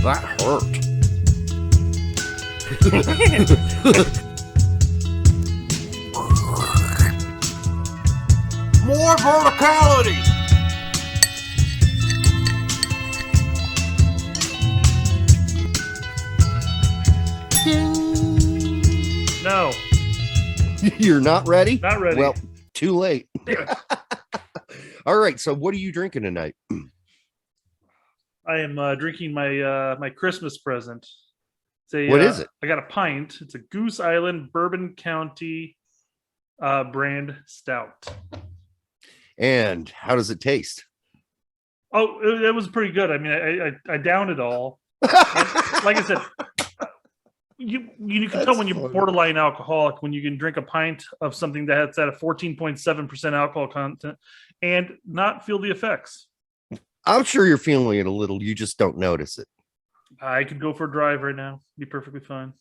That hurt. More verticality. No. You're not ready? Not ready. Well, too late. Damn it. All right. So what are you drinking tonight? I am drinking my my Christmas present. What is it? I got a pint. It's a Goose Island Bourbon County brand stout. And how does it taste? Oh, it was pretty good. I mean, I downed it all. Like I said, you can tell when you're borderline alcoholic when you can drink a pint of something that's at a 14.7% alcohol content and not feel the effects. I'm sure you're feeling it a little. You just don't notice it. I could go for a drive right now. Be perfectly fine.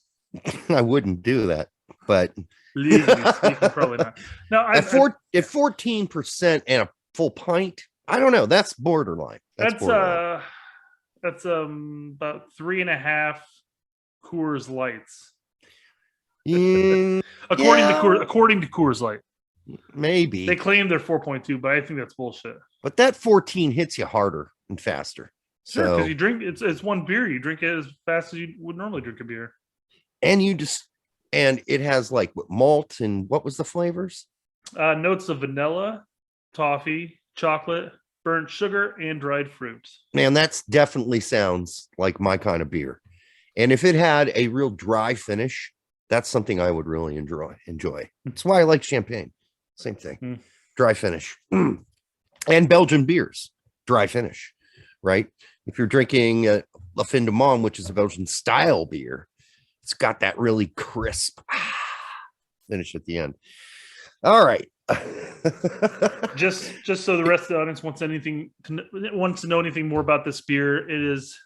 I wouldn't do that, but Legally speaking, probably not. No, at 14% and a full pint, I don't know. That's borderline. That's borderline. That's about 3.5 Coors Lights. According to Coors Light. Maybe They claim they're 4.2, but I think that's bullshit. But that 14 hits you harder and faster. Sure, So because you drink it's one beer. You drink it as fast as you would normally drink a beer. and it has like malt and what was the flavors? Notes of vanilla, toffee, chocolate, burnt sugar, and dried fruit. Man, that's definitely sounds like my kind of beer. And if it had a real dry finish, that's something I would really enjoy. That's why I like champagne. Same thing. Dry finish. And Belgian beers, dry finish, right? If you're drinking a Fin de Mon, which is a Belgian style beer, it's got that really crisp finish at the end. All right. just so the rest of the audience wants to know anything more about this beer, it is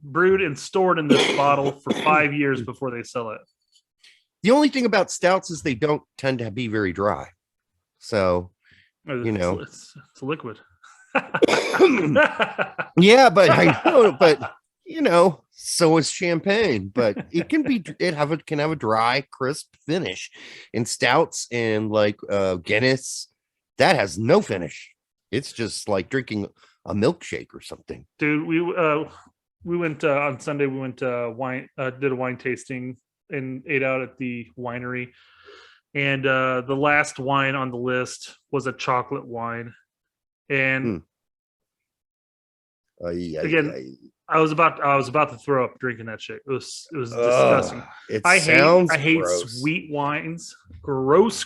brewed and stored in this bottle for 5 years before they sell it. The only thing about stouts is they don't tend to be very dry. So, it's a liquid. Yeah, but I know, but so is champagne, but it can have a dry, crisp finish. In stouts and like Guinness, that has no finish. It's just like drinking a milkshake or something. Dude, we went on Sunday. We went wine, did a wine tasting and ate out at the winery. And the last wine on the list was a chocolate wine. And again, I was about to throw up drinking that shit. It was disgusting. I hate sweet wines. Gross.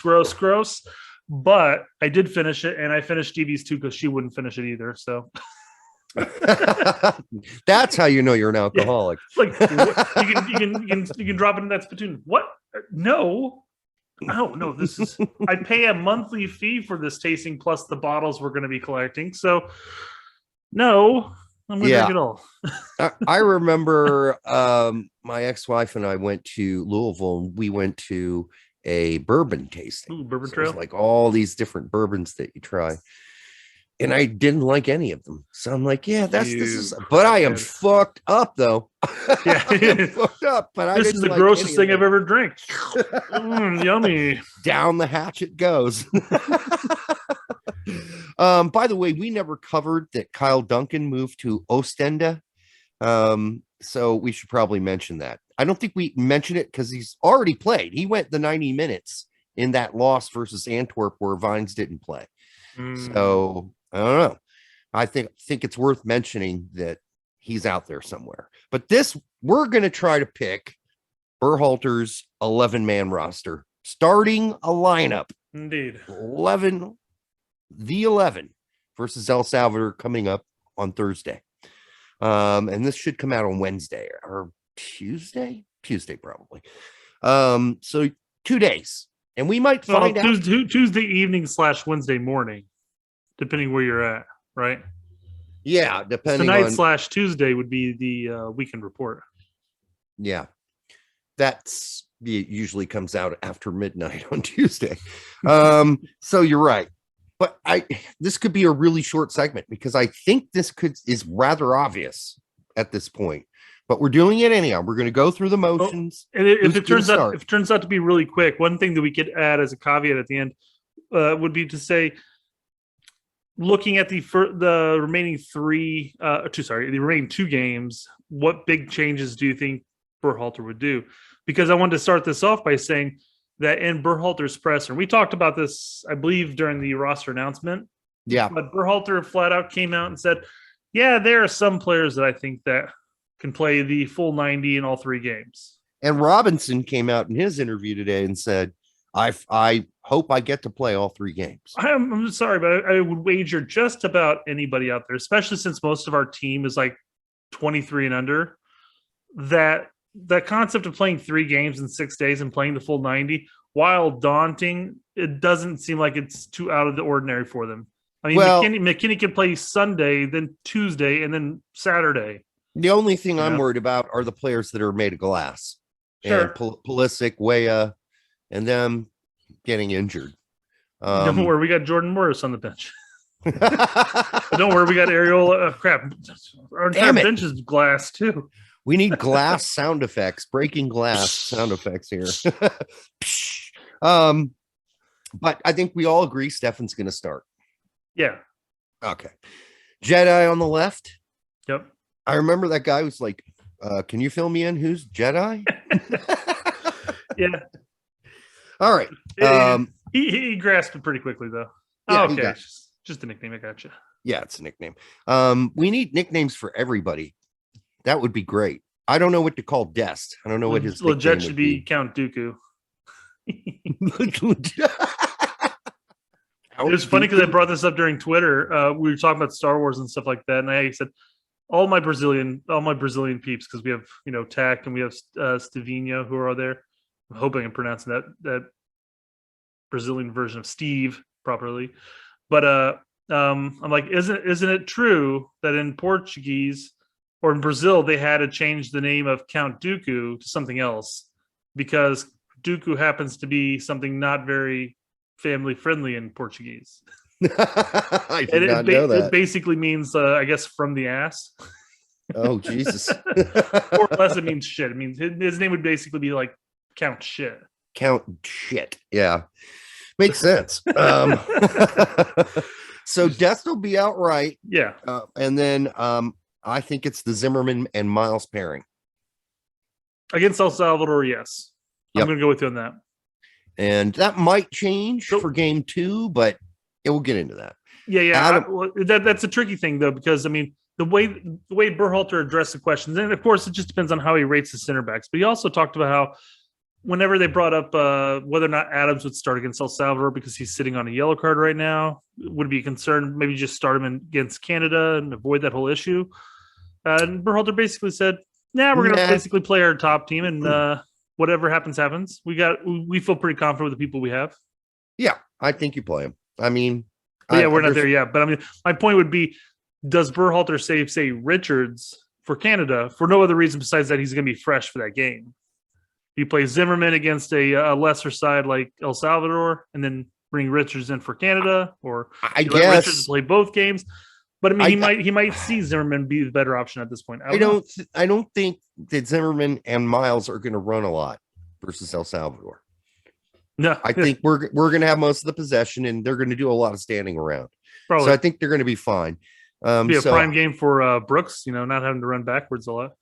But I did finish it, and I finished Stevie's too because she wouldn't finish it either. So that's how you know you're an alcoholic. Yeah. Like you can drop it in that spittoon. What? No. This is I pay a monthly fee for this tasting plus the bottles we're going to be collecting. So no, I'm going to drink it all. I remember my ex-wife and I went to Louisville, and we went to a bourbon tasting. Bourbon trail. Like all these different bourbons that you try. And I didn't like any of them. So I'm like, but I am fucked up though. Yeah. I'm fucked up, but this is the grossest thing I've ever drank. Yummy. Down the hatch it goes. By the way, we never covered that Kyle Duncan moved to Ostende. So we should probably mention that. I don't think we mentioned it because he's already played. He went the 90 minutes in that loss versus Antwerp where Vines didn't play. So I don't know. I think it's worth mentioning that he's out there somewhere. But we're going to try to pick Berhalter's 11-man roster, starting a lineup. Indeed. 11 versus El Salvador coming up on Thursday. And this should come out on Wednesday or Tuesday probably. So 2 days. And we might find out Tuesday evening / Wednesday morning, depending where you're at, right? Yeah, depending tonight / Tuesday would be the weekend report. Yeah, that's usually comes out after midnight on Tuesday. So you're right. But this could be a really short segment because I think this is rather obvious at this point. But we're doing it anyhow. We're going to go through the motions. And if it turns out to be really quick, one thing that we could add as a caveat at the end would be to say, looking at the remaining the remaining 2 games, what big changes do you think Berhalter would do? Because I wanted to start this off by saying that in Berhalter's presser, we talked about this, I believe, during the roster announcement. Yeah. But Berhalter flat out came out and said, yeah, there are some players that I think that can play the full 90 in all 3 games. And Robinson came out in his interview today and said, I hope I get to play all 3 games. I'm sorry, but I would wager just about anybody out there, especially since most of our team is like 23 and under, that concept of playing 3 games in 6 days and playing the full 90, while daunting, it doesn't seem like it's too out of the ordinary for them. I mean, McKennie can play Sunday, then Tuesday, and then Saturday. The only thing I'm worried about are the players that are made of glass. Sure. And Pulisic, Weah, and them getting injured. Don't worry, we got Jordan Morris on the bench. Don't worry, we got Ariel. Crap, our entire bench is glass too. We need glass sound effects, breaking glass sound effects here. But I think we all agree Stefan's going to start. Yeah. Okay. Jedi on the left. Yep. I remember that guy was like, can you fill me in? Who's Jedi? Yeah. All right. He grasped it pretty quickly, though. Yeah, okay. Just a nickname. I gotcha. Yeah, it's a nickname. We need nicknames for everybody. That would be great. I don't know what to call Dest. I don't know what his legit should be Count Dooku. It was funny because I brought this up during Twitter. We were talking about Star Wars and stuff like that, and I said all my Brazilian peeps, because we have Tack and we have Stevino who are there. I'm hoping I'm pronouncing that Brazilian version of Steve properly. But I'm like, isn't it true that in Portuguese or in Brazil they had to change the name of Count Dooku to something else because Dooku happens to be something not very family friendly in Portuguese. I did not know that. It basically means, I guess, from the ass. Oh, Jesus. Or less, it means shit. It means his name would basically be like Count Shit. Count Shit. Yeah. Makes sense. So Dest will be outright. Yeah. And then I think it's the Zimmerman and Miles pairing. Against El Salvador, yes. Yep. I'm going to go with you on that. And that might change for game 2, but we'll get into that. Yeah. That's a tricky thing, though, because, I mean, the way Berhalter addressed the questions, and of course, it just depends on how he rates the center backs. But he also talked about how whenever they brought up whether or not Adams would start against El Salvador because he's sitting on a yellow card right now, would be a concern. Maybe just start him against Canada and avoid that whole issue. And Berhalter basically said, we're going to basically play our top team and whatever happens. We feel pretty confident with the people we have. Yeah, I think you play him. I mean, we're not there yet. But I mean, my point would be, does Berhalter say Richards for Canada for no other reason besides that he's going to be fresh for that game? You play Zimmerman against a lesser side like El Salvador, and then bring Richards in for Canada, or I guess Richards play both games. But I mean, he might see Zimmerman be the better option at this point. I don't think that Zimmerman and Miles are going to run a lot versus El Salvador. No, I think we're going to have most of the possession, and they're going to do a lot of standing around. Probably. So I think they're going to be fine. Be a prime game for Brooks, not having to run backwards a lot.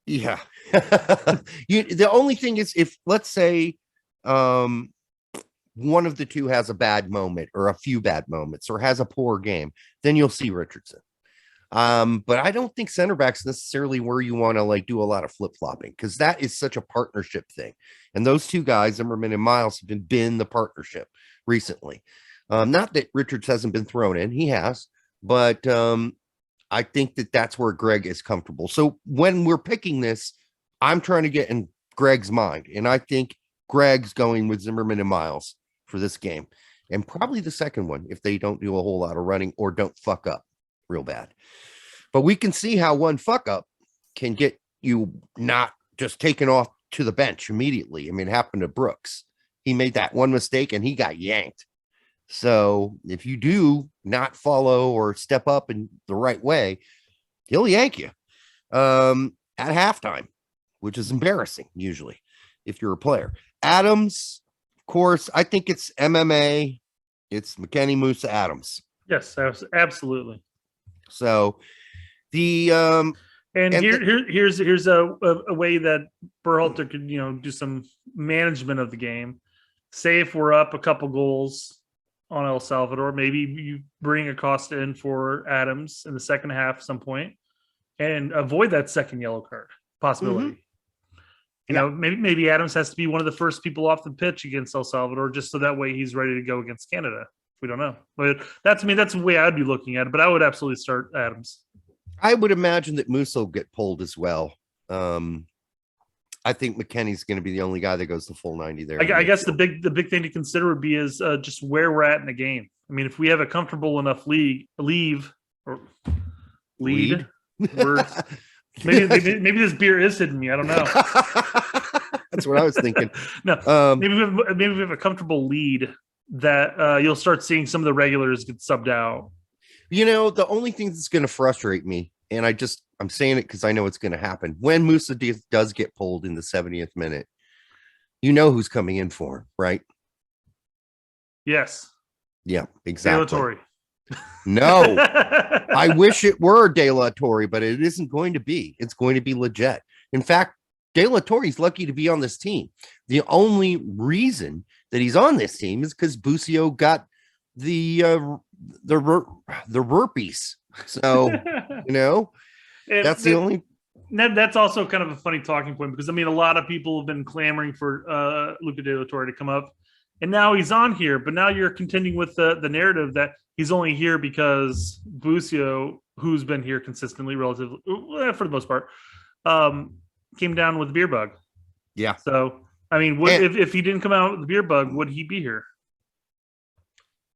Yeah. The only thing is, if let's say one of the two has a bad moment or a few bad moments or has a poor game, then you'll see Richardson. But I don't think center back's necessarily where you want to do a lot of flip-flopping, because that is such a partnership thing. And those two guys, Zimmerman and Miles, have been the partnership recently. Not that Richards hasn't been thrown in, he has, but I think that's where Gregg is comfortable. So when we're picking this, I'm trying to get in Gregg's mind, and I think Gregg's going with Zimmerman and Miles for this game, and probably the second one if they don't do a whole lot of running or don't fuck up real bad. But we can see how one fuck up can get you not just taken off to the bench immediately. I mean, it happened to Brooks. He made that one mistake and he got yanked. So if you do not follow or step up in the right way, he'll yank you at halftime, which is embarrassing usually if you're a player. Adams, of course, I think it's MMA. It's McKennie, Musa, Adams. Yes, absolutely. So the and here's a way that Berhalter could do some management of the game. Say if we're up a couple goals on El Salvador, maybe you bring Acosta in for Adams in the second half at some point and avoid that second yellow card possibility. Maybe Adams has to be one of the first people off the pitch against El Salvador, just so that way he's ready to go against Canada. We don't know, but that's the way I'd be looking at it. But I would absolutely start Adams. I would imagine that Musa will get pulled as well. I think McKennie's going to be the only guy that goes the full 90 there. I guess the big thing to consider would be is just where we're at in the game. I mean, if we have a comfortable enough lead, words, maybe this beer is hitting me. I don't know. That's what I was thinking. No, maybe we have a comfortable lead that you'll start seeing some of the regulars get subbed out. The only thing that's going to frustrate me, and I'm saying it because I know it's going to happen, when Musa does get pulled in the 70th minute, who's coming in for him, right? Yes. Yeah, exactly. De La Torre. No, I wish it were De La Torre, but it isn't going to be. It's going to be legit. In fact, De La Torre's lucky to be on this team. The only reason that he's on this team is because Busio got the burpees. So, that's the only. That's also kind of a funny talking point because, a lot of people have been clamoring for Luca De La Torre to come up. And now he's on here, but now you're continuing with the narrative that he's only here because Busio, who's been here consistently, relatively for the most part, came down with the beer bug. Yeah. So, if he didn't come out with the beer bug, would he be here?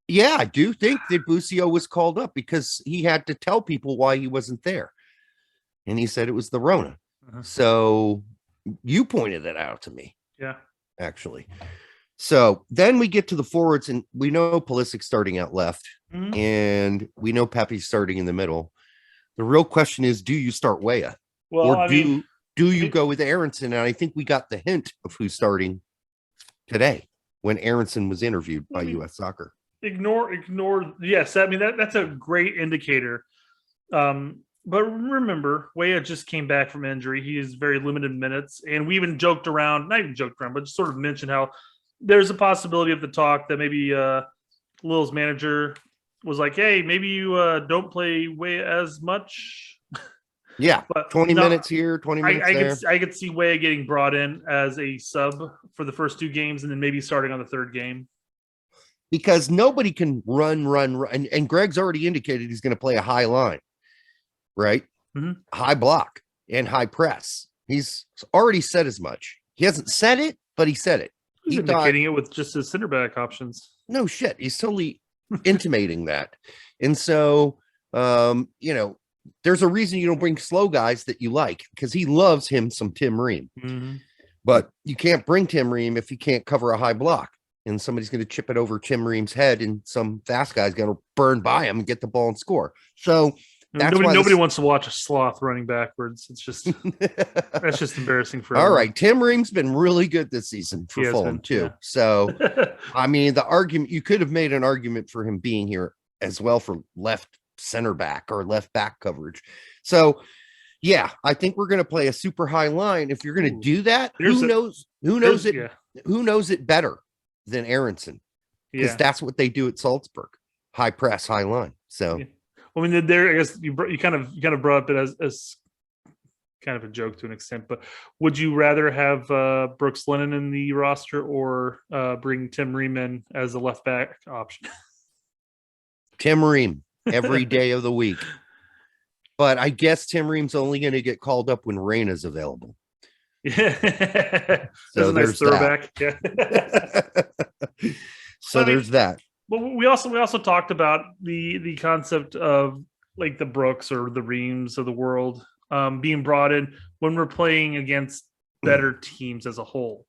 Yeah, I do think that Busio was called up because he had to tell people why he wasn't there. And he said it was the Rona. Uh-huh. So you pointed that out to me. Yeah. Actually. So then we get to the forwards, and we know Pulisic starting out left, and we know Pepe starting in the middle. The real question is, do you start Weah? Well, or do you go with Aronson? And I think we got the hint of who's starting today when Aronson was interviewed by U.S. Soccer. Ignore. Yes, that's a great indicator. But remember, Weah just came back from injury. He has very limited minutes, and we even not even joked around, but just sort of mentioned how there's a possibility of the talk that maybe Lille's manager was like, hey, maybe you don't play Weah as much. Yeah, but 20 minutes here, 20 minutes there. I could see Weah getting brought in as a sub for the first two games and then maybe starting on the third game. Because nobody can run. And Gregg's already indicated he's going to play a high line, right? Mm-hmm. High block and high press. He's already said as much. He hasn't said it, but he said it. He's indicating it with just his center back options. No shit. He's totally intimating that. And so, there's a reason you don't bring slow guys that you like, because he loves him some Tim Ream. Mm-hmm. But you can't bring Tim Ream if he can't cover a high block. And somebody's going to chip it over Tim Ream's head, and some fast guy's going to burn by him and get the ball and score. So nobody wants to watch a sloth running backwards. It's just that's just embarrassing for everyone. All right. Tim Ream's been really good this season for Fulham too. Yeah. So, the argument, you could have made an argument for him being here as well for left center back or left back coverage. So, yeah, I think we're going to play a super high line. If you're going to do that, who knows it better than Aronson? Because that's what they do at Salzburg. High press, high line. So. Yeah. I there, I guess you kind of brought up it as kind of a joke to an extent, but would you rather have Brooks Lennon in the roster or bring Tim Ream in as a left back option? Tim Ream every day of the week. But I guess Tim Ream's only going to get called up when Rain is available. Yeah. So there's throwback. That. Yeah. So there's that. But we also talked about the concept of like the Brooks or the Reams of the world being brought in when we're playing against better teams as a whole.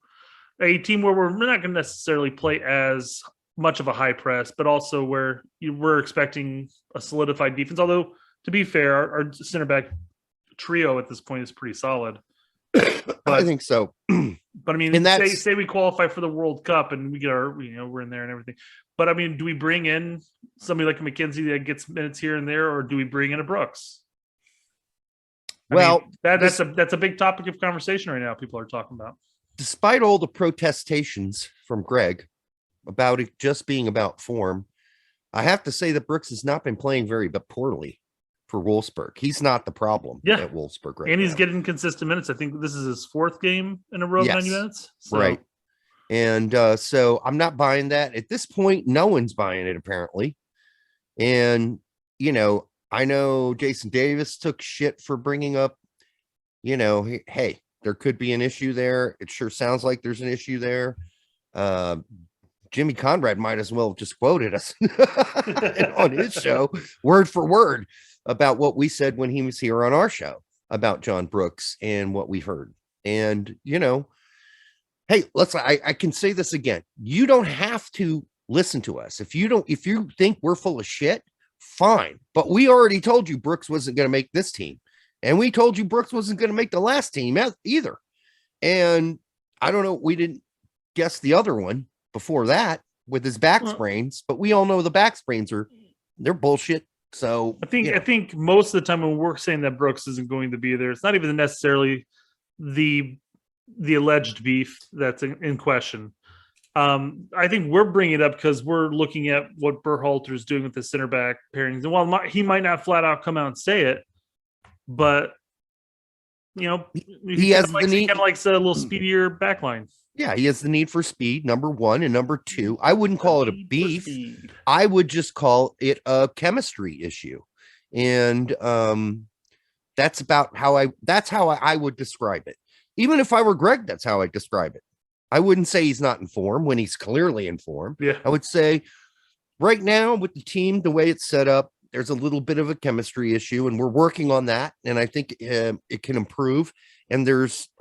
A team where we're not going to necessarily play as much of a high press, but also where we're expecting a solidified defense. Although, to be fair, our center back trio at this point is pretty solid. I think so. But I mean, And that's- say we qualify for the World Cup and we get our, we're in there and everything. But I mean, do we bring in somebody like McKenzie that gets minutes here and there, or do we bring in a Brooks? Well, that's a big topic of conversation right now. People are talking about. Despite all the protestations from Gregg about it just being about form, I have to say that Brooks has not been playing very poorly for Wolfsburg. He's not the problem at Wolfsburg right now. And he's getting consistent minutes. I think this is his 4th game in a row of 90 minutes. So. Right. And so I'm not buying that. At this point, no one's buying it, apparently. And, I know Jason Davis took shit for bringing up, hey, there could be an issue there. It sure sounds like there's an issue there. Jimmy Conrad might as well have just quoted us on his show, word for word, about what we said when he was here on our show about John Brooks and what we heard. And, hey, I can say this again. You don't have to listen to us. If you think we're full of shit, fine. But we already told you Brooks wasn't going to make this team. And we told you Brooks wasn't going to make the last team either. And I don't know, we didn't guess the other one before that with his back sprains, but we all know the back sprains they're bullshit. So I think most of the time when we're saying that Brooks isn't going to be there, it's not even necessarily the alleged beef that's in question. I think we're bringing it up because we're looking at what Berhalter is doing with the center back pairings. And while he might not flat out come out and say it, but he has the need. He kind of likes a little speedier backline. Yeah, he has the need for speed, number one. And number two, I wouldn't call it a beef. I would just call it a chemistry issue. And that's how I would describe it. Even if I were Gregg, that's how I describe it. I wouldn't say he's not in form when he's clearly in form. Yeah. I would say right now with the team, the way it's set up, there's a little bit of a chemistry issue, and we're working on that. And I think it can improve. And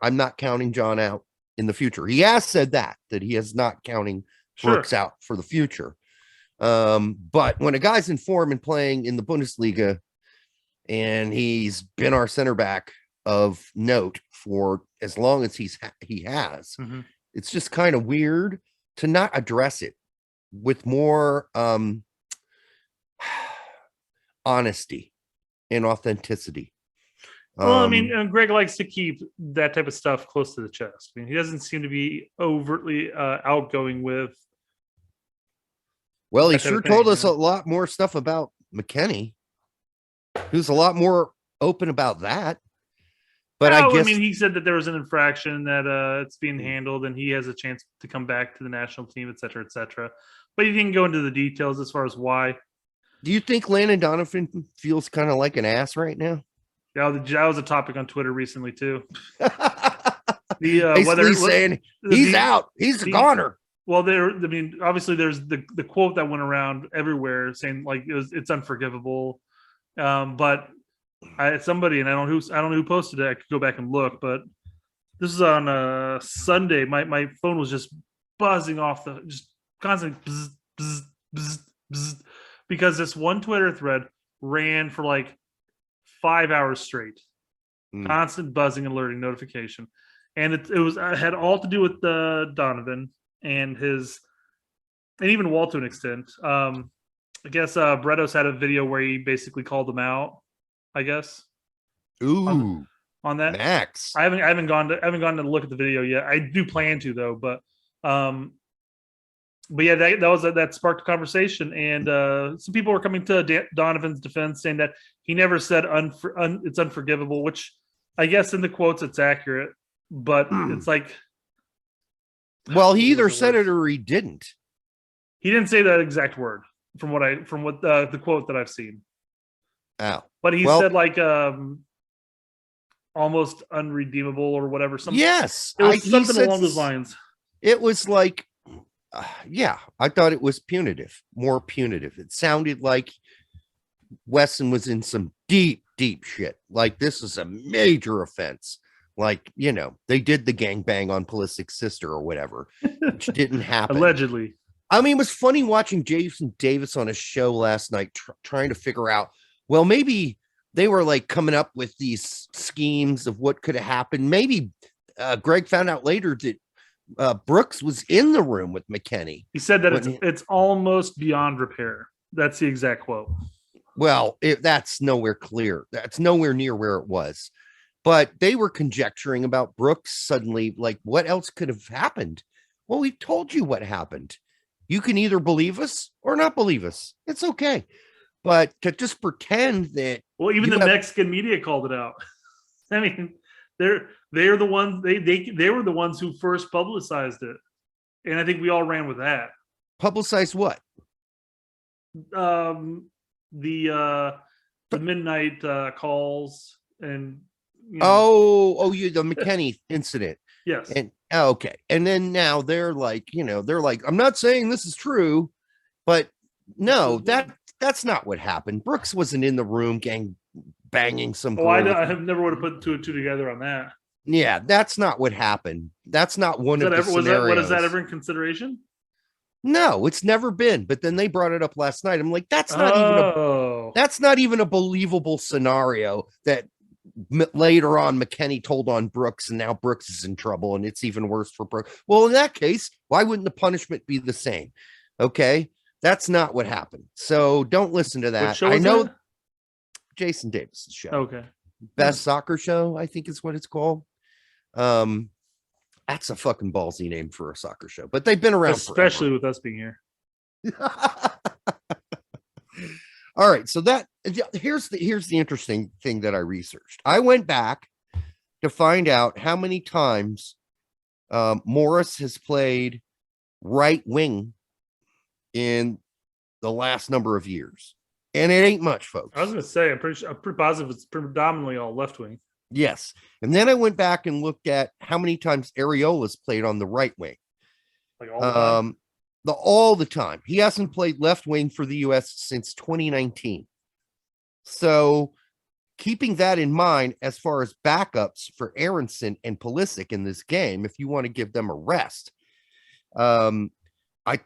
I'm not counting John out in the future. He has said that he is not counting Brooks out for the future. But when a guy's in form and playing in the Bundesliga, and he's been our center back of note for as long as he has, it's just kind of weird to not address it with more honesty and authenticity. Well, I mean, Gregg likes to keep that type of stuff close to the chest. I mean, he doesn't seem to be overtly outgoing with. Well, he sure told us a lot more stuff about McKennie. He was a lot more open about that. But I guess he said that there was an infraction, that it's being handled, and he has a chance to come back to the national team, et cetera, et cetera. But he didn't go into the details as far as why. Do you think Landon Donovan feels kind of like an ass right now? Yeah, that was a topic on Twitter recently too. Saying he's out, he's a goner. Well, obviously there's the quote that went around everywhere saying like it's unforgivable. But somebody, and I don't know who posted it. I could go back and look, but this is on a Sunday. My phone was just buzzing off just constant bzz, bzz, bzz, bzz, because this one Twitter thread ran for like 5 hours straight, constant buzzing, alerting, notification, and it had all to do with Donovan and even Walt to an extent. I guess Bretos had a video where he basically called him out. I guess. Ooh, on that, Max. I haven't gone to look at the video yet. I do plan to though, but yeah, that sparked a conversation, and some people were coming to Donovan's defense, saying that he never said it's unforgivable, which I guess in the quotes it's accurate, but it's like, well, he either said it or he didn't. He didn't say that exact word from what the quote that I've seen. Oh, but he said like almost unredeemable or whatever. Yes, it was something along those lines. It was like, yeah, I thought it was more punitive. It sounded like Wesson was in some deep shit. Like this is a major offense. Like, they did the gangbang on Pulisic's sister or whatever, which didn't happen. Allegedly. I mean, it was funny watching Jason Davis on a show last night, trying to figure out, well, maybe they were like coming up with these schemes of what could have happened. Maybe Gregg found out later that Brooks was in the room with McKennie. He said that it's almost beyond repair. That's the exact quote. Well, that's nowhere clear. That's nowhere near where it was. But they were conjecturing about Brooks suddenly, like, what else could have happened? Well, we told you what happened. You can either believe us or not believe us. It's okay. But to just pretend that... Well, even the Mexican media called it out. I mean, they're the ones, they were the ones who first publicized it. And I think we all ran with that. Publicized what? The midnight calls and you know. The McKennie incident. Yes. And okay. And then now they're like, I'm not saying this is true, but no, that's not what happened. Brooks wasn't in the room banging some. I have never would have put two and two together on that. Yeah, that's not what happened. That's not one of the scenarios. What is that ever in consideration? No, it's never been. But then they brought it up last night. I'm like, that's not even a believable scenario that later on McKennie told on Brooks, and now Brooks is in trouble, and it's even worse for Brooks. Well, in that case, why wouldn't the punishment be the same? Okay, that's not what happened. So don't listen to that. I know Jason Davis's show. Okay, Best Soccer Show, I think is what it's called. That's a fucking ballsy name for a soccer show, but they've been around especially forever. With us being here. All right, so here's the interesting thing that I researched. I went back to find out how many times Morris has played right wing in the last number of years, and it ain't much, folks. I was going to say I'm pretty positive it's predominantly all left wing. Yes, and then I went back and looked at how many times Areola's played on the right wing. Like all the time? All the time. He hasn't played left wing for the U.S. since 2019. So keeping that in mind, as far as backups for Aronson and Pulisic in this game, if you want to give them a rest, I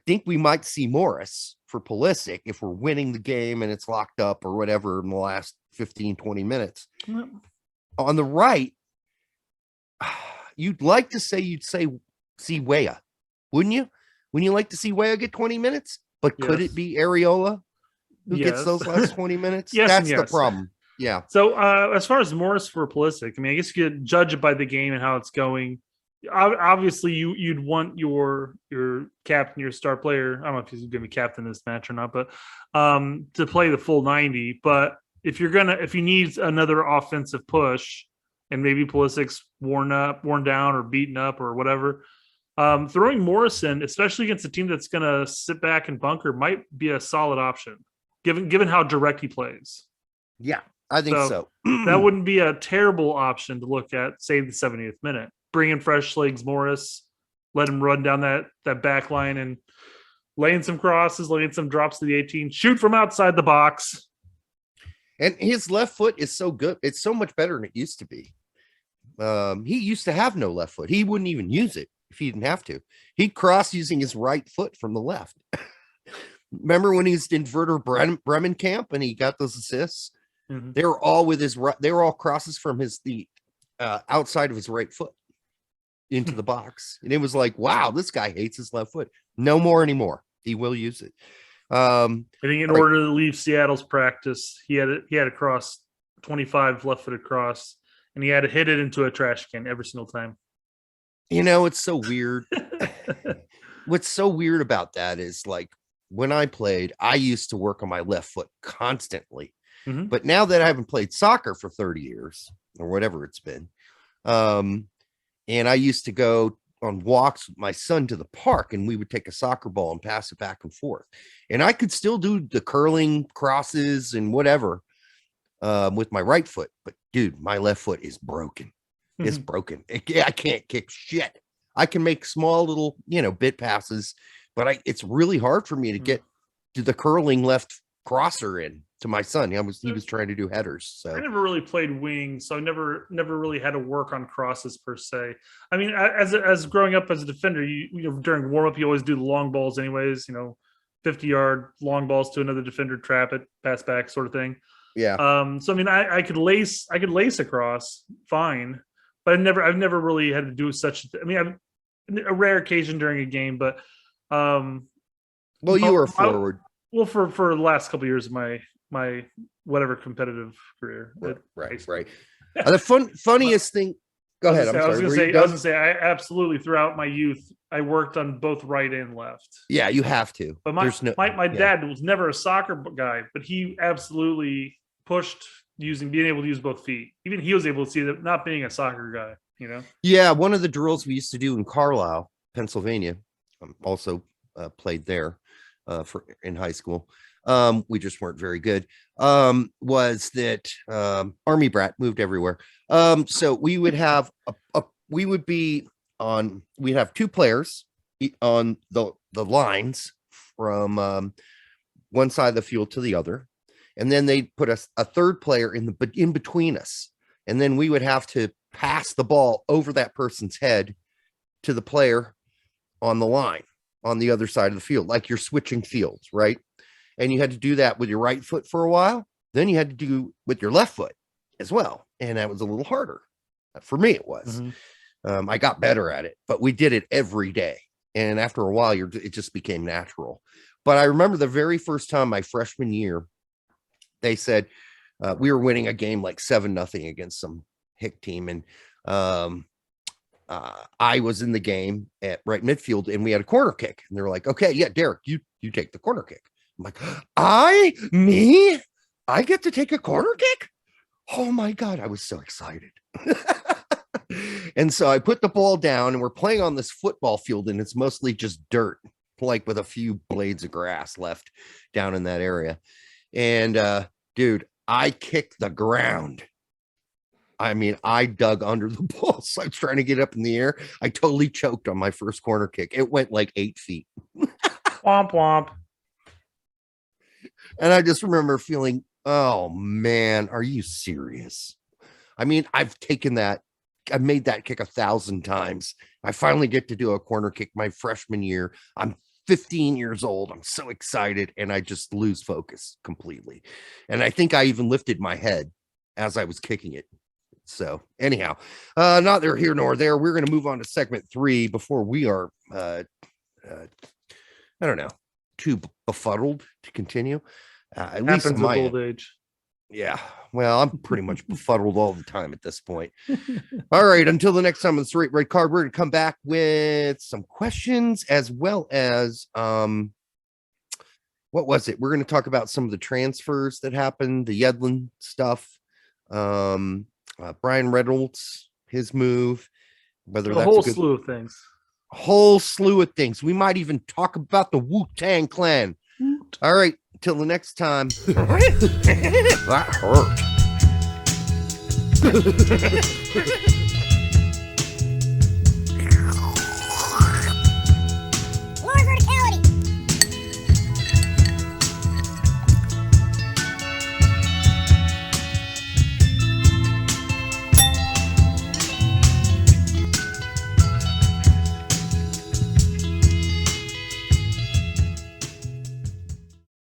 think we might see Morris for Pulisic if we're winning the game and it's locked up or whatever in the last 15, 20 minutes. Mm-hmm. On the right, you'd like to say see Weah, wouldn't you? Wouldn't you like to see Weah get 20 minutes? But could it be Areola who gets those last 20 minutes? Yes, that's the problem. Yeah. So as far as Morris for Pulisic, I mean, I guess you could judge it by the game and how it's going. Obviously, you'd want your captain, your star player. I don't know if he's going to be captain this match or not, but to play the full 90. But if you need another offensive push, and maybe Pulisic's worn down or beaten up or whatever, throwing Morrison, especially against a team that's going to sit back and bunker, might be a solid option, given how direct he plays. Yeah, I think so. That wouldn't be a terrible option to look at, say, the 70th minute. Bring in fresh legs, Morris, let him run down that back line and laying some crosses, laying some drops to the 18, shoot from outside the box. And his left foot is so good. It's so much better than it used to be. He used to have no left foot. He wouldn't even use it if he didn't have to. He'd cross using his right foot from the left. Remember when he was in Werder Bremen camp and he got those assists? Mm-hmm. They were all with his right. They were all crosses from the outside of his right foot into the box. And it was like, wow, this guy hates his left foot. No more anymore. He will use it. I think in order to leave Seattle's practice, he had to cross 25 left-footed cross, and he had to hit it into a trash can every single time. You know, it's so weird. What's so weird about that is, like, when I played, I used to work on my left foot constantly. Mm-hmm. But now that I haven't played soccer for 30 years or whatever it's been, and I used to go on walks with my son to the park, and we would take a soccer ball and pass it back and forth. And I could still do the curling crosses and whatever with my right foot. But dude, my left foot is broken. Mm-hmm. It's broken. I can't kick shit. I can make small little, bit passes, but it's really hard for me to get to the curling left crosser in. to my son. He was trying to do headers. So I never really played wing, so I never really had to work on crosses per se. I mean, as growing up as a defender, you know, during warm up, you always do the long balls, anyways. You know, 50-yard long balls to another defender, trap it, pass back, sort of thing. yeah. So I mean, I could lace across fine, but I've never really had to do such. I mean, I've a rare occasion during a game, but Well, you were forward. for the last couple of years of my whatever competitive career. Right. The funniest thing. Go ahead. I was gonna say, I absolutely throughout my youth, I worked on both right and left. Yeah, you have to. But my dad was never a soccer guy, but he absolutely pushed being able to use both feet. Even he was able to see that, not being a soccer guy, you know? Yeah, one of the drills we used to do in Carlisle, Pennsylvania, also played there in high school. We just weren't very good. Was that Army brat, moved everywhere. So we would have we'd have two players on the lines from one side of the field to the other, and then they'd put a third player in between us, and then we would have to pass the ball over that person's head to the player on the line on the other side of the field, like you're switching fields, right? And you had to do that with your right foot for a while. Then you had to do with your left foot as well. And that was a little harder. For me, it was. I got better at it, but we did it every day. And after a while, it just became natural. But I remember the very first time, my freshman year, they said we were winning a game like 7-0 against some hick team. And I was in the game at right midfield, and we had a corner kick. And they were like, okay, yeah, Derek, you take the corner kick. I'm like, I get to take a corner kick? Oh my God, I was so excited. And so I put the ball down, and we're playing on this football field, and it's mostly just dirt, like with a few blades of grass left down in that area. And dude, I kicked the ground. I mean, I dug under the ball. So I was trying to get up in the air. I totally choked on my first corner kick. It went like 8 feet. Womp womp. And I just remember feeling, oh man, are you serious? I mean, I've made that kick 1,000 times. I finally get to do a corner kick my freshman year. I'm 15 years old. I'm so excited, and I just lose focus completely. And I think I even lifted my head as I was kicking it. So anyhow, not there here nor there. We're going to move on to segment 3 before we are, I don't know, too befuddled to continue. At least in my old age. Yeah. Well, I'm pretty much befuddled all the time at this point. All right. Until the next time on the Straight Red Card, we're going to come back with some questions as well as, what was it? We're going to talk about some of the transfers that happened, the Yedlin stuff, Brian Reynolds, his move, whether that's a whole slew of things. A whole slew of things. We might even talk about the Wu-Tang Clan. All right. Till the next time. That hurt.